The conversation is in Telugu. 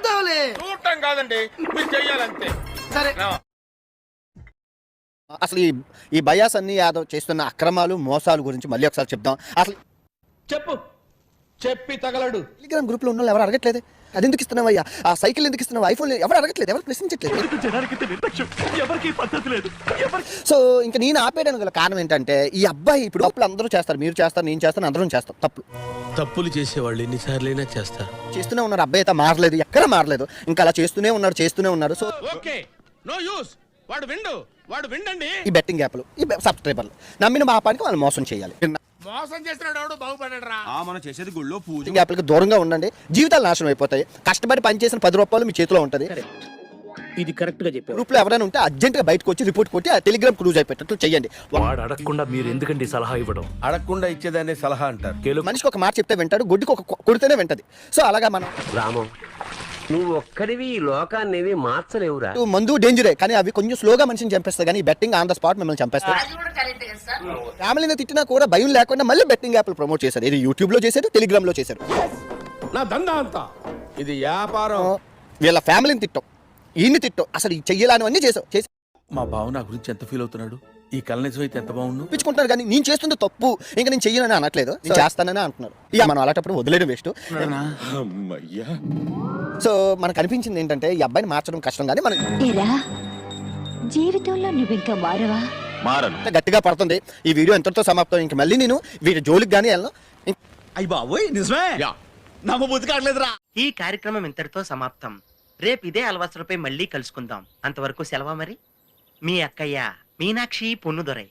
చూద్దాంలే. చూడటం కాదండి, మీరు చెయ్యాలంతే. సరే. అసలు ఈ బయాస్ అన్ని యాదవ్ చేస్తున్న అక్రమాలు మోసాలు గురించి మళ్ళీ ఒకసారి చెప్దాం. అసలు చెప్పు, చెప్పి తగలడు. టెలిగ్రామ్ గ్రూప్ లో ఉన్న వాళ్ళు ఎవరు అడగట్లేదు, అది ఎందుకు ఇస్తున్నావయ్యా, ఆ సైకిల్ ఎందుకు ఇస్తున్నావు, ఐఫోన్ ఎవరు అడగట్లేదు, ఎవరు ప్రశ్నించట్లేదు. సో ఇంకా నేను ఆపేయడానికి గల కారణం ఏంటంటే ఈ అబ్బాయి ఇప్పుడు తప్పులు అందరూ చేస్తారు, మీరు చేస్తారు, నేను చేస్తాను, అందరం చేస్తాం తప్పులు. తప్పులు చేసేవాళ్ళు ఎన్నిసార్లైనా చేస్తారు. చేస్తూనే ఉన్నారు, అబ్బాయి అయితే మారలేదు, ఎక్కడ మారలేదు, ఇంకా అలా చేస్తూనే ఉన్నాడు. So okay, no use. వాడు విండండి. ఈ బెట్టింగ్ యాప్లు, ఈ సబ్స్క్రైబర్లు నమ్మిన మా పానికి వాళ్ళు మోసం చేయాలి. మోసం చేస్తున్నాడు ఎవడు బాగుపడరా. మనం చేసేది గుళ్ళో పూజ. బెట్టింగ్ యాప్లకు దూరంగా ఉండండి, జీవితాలు నాశనం అయిపోతాయి. కష్టపడి పనిచేసిన 10 రూపాయలు మీ చేతిలో ఉంటుంది. ఇది కరెక్ట్ గా చెప్పారు. గ్రూప్ లో ఎవరైనా ఉంటే అర్జెంట్ గా బయటకు వచ్చి రిపోర్ట్ కొట్టి ఆ టెలిగ్రామ్ క్రూజ్ అయిపోయేటట్టు చేయండి. వాడు అడగకుండా మీరు ఎందుకండి సలహా ఇవ్వడం? అడగకుండా ఇచ్చేదాన్ని సలహా అంటారు. మనిషికి ఒక మాట చెప్తే వింటాడు, గొడ్డుకి ఒక కొడితేనే వింటది. సో అలాగా మనం రామం, నువ్వు ఒక్కడివి ఈ లోకాన్ని మార్చలేవురా. మందు డేంజరే, కానీ అవి కొంచెం స్లోగా మనిషిని చంపేస్తాయి, కానీ బెట్టింగ్ ఆన్ ద స్పాట్ మిమ్మల్ని చంపేస్తాయి. ఫ్యామిలీని తిట్టినా కూడా భయం లేకుండా మళ్ళీ బెట్టింగ్ యాప్లు ప్రమోట్ చేశారు. ఇది యూట్యూబ్ లో చేశారు, టెలిగ్రామ్ లో చేశారు. నా దందా అంతా ఇది వ్యాపారం. వీళ్ళ ఫ్యామిలీని తిట్టం, ఈయన్ని తిట్టం, అసలు ఈ చెయ్యాలనివన్నీ చేసి మా బావ నా గురించి ఎంత ఫీల్ అవుతున్నాడు, ఈ కళ నిజం అయితే ఎంత బాగుండు. పిచ్చుకుంటారు, కానీ నేను చేస్తుంది తప్పు, ఇంకా నేను చెయ్యనని అనట్లేదు, నేను చేస్తానని అంటున్నారు. ఇక మనం అలాంటప్పుడు వదిలేయడం వేస్ట్. సో మనకు అనిపించింది ఏంటంటే ఈ అబ్బాయిని మార్చడం కష్టం, కానీ మనం జీవితంలో నువ్వు ఇంకా మారవా? గట్టిగా పడుతుంది. ఈ వీడియో ఎంతతో సమాప్తం. ఇంక మళ్ళీ నేను వీడి జోలికి కానీ వెళ్ళను. అయ్యి బాబోయ్, నిజమే నమ్మబుద్ధి కావట్లేదురా. ఈ కార్యక్రమం ఇంతటితో సమాప్తం. రేపు ఇదే అలవాసులపై మళ్ళీ కలుసుకుందాం. అంతవరకు సెలవా మరి. మీ అక్కయ్య మీనాక్షి పొన్నుదొరై.